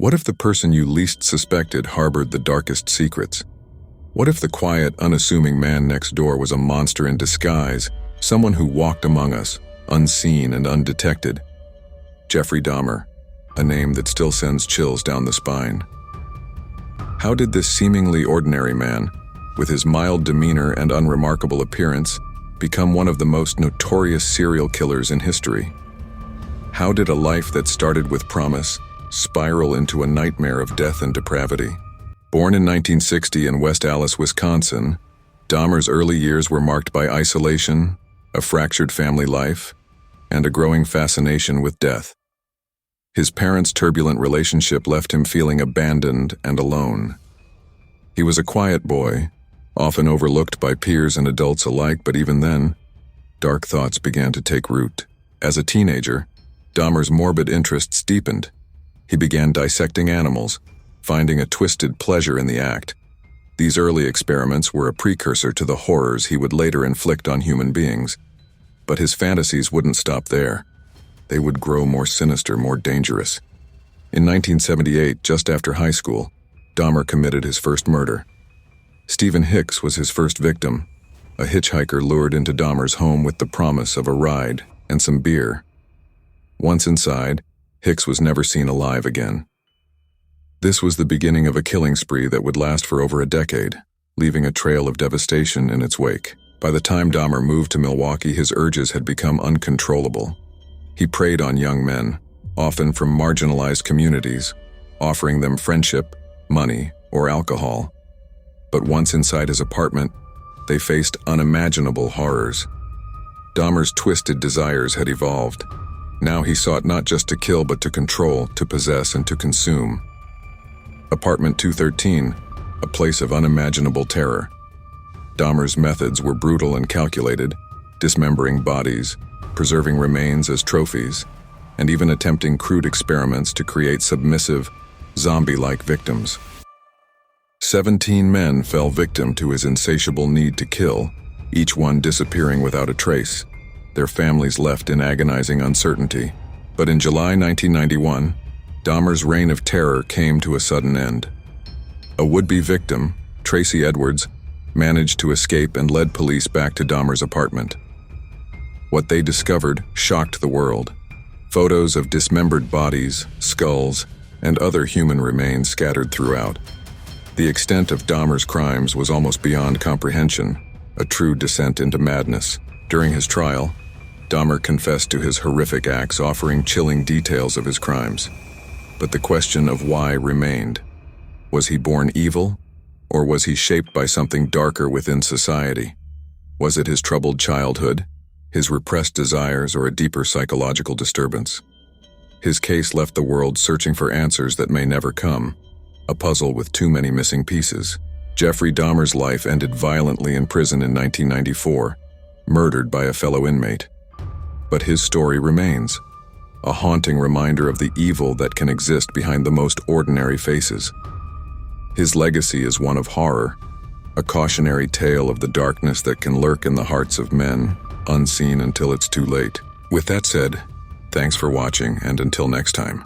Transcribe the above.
What if the person you least suspected harbored the darkest secrets? What if the quiet, unassuming man next door was a monster in disguise, someone who walked among us, unseen and undetected? Jeffrey Dahmer, a name that still sends chills down the spine. How did this seemingly ordinary man, with his mild demeanor and unremarkable appearance, become one of the most notorious serial killers in history? How did a life that started with promise spiral into a nightmare of death and depravity? Born in 1960 in West Allis, Wisconsin, Dahmer's early years were marked by isolation, a fractured family life, and a growing fascination with death. His parents' turbulent relationship left him feeling abandoned and alone. He was a quiet boy, often overlooked by peers and adults alike, but even then, dark thoughts began to take root. As a teenager, Dahmer's morbid interests deepened. He began dissecting animals, finding a twisted pleasure in the act. These early experiments were a precursor to the horrors he would later inflict on human beings. But his fantasies wouldn't stop there. They would grow more sinister, more dangerous. In 1978, just after high school, Dahmer committed his first murder. Stephen Hicks was his first victim, a hitchhiker lured into Dahmer's home with the promise of a ride and some beer. Once inside, Hicks was never seen alive again. This was the beginning of a killing spree that would last for over a decade, leaving a trail of devastation in its wake. By the time Dahmer moved to Milwaukee, his urges had become uncontrollable. He preyed on young men, often from marginalized communities, offering them friendship, money, or alcohol. But once inside his apartment, they faced unimaginable horrors. Dahmer's twisted desires had evolved. Now he sought not just to kill, but to control, to possess, and to consume. Apartment 213, a place of unimaginable terror. Dahmer's methods were brutal and calculated, dismembering bodies, preserving remains as trophies, and even attempting crude experiments to create submissive, zombie-like victims. 17 men fell victim to his insatiable need to kill, each one disappearing without a trace, their families left in agonizing uncertainty. But in July 1991, Dahmer's reign of terror came to a sudden end. A would-be victim, Tracy Edwards, managed to escape and led police back to Dahmer's apartment. What they discovered shocked the world. Photos of dismembered bodies, skulls, and other human remains scattered throughout. The extent of Dahmer's crimes was almost beyond comprehension, a true descent into madness. During his trial, Dahmer confessed to his horrific acts, offering chilling details of his crimes. But the question of why remained. Was he born evil, or was he shaped by something darker within society? Was it his troubled childhood, his repressed desires, or a deeper psychological disturbance? His case left the world searching for answers that may never come, a puzzle with too many missing pieces. Jeffrey Dahmer's life ended violently in prison in 1994, murdered by a fellow inmate. But his story remains, a haunting reminder of the evil that can exist behind the most ordinary faces. His legacy is one of horror, a cautionary tale of the darkness that can lurk in the hearts of men, unseen until it's too late. With that said, thanks for watching, and until next time.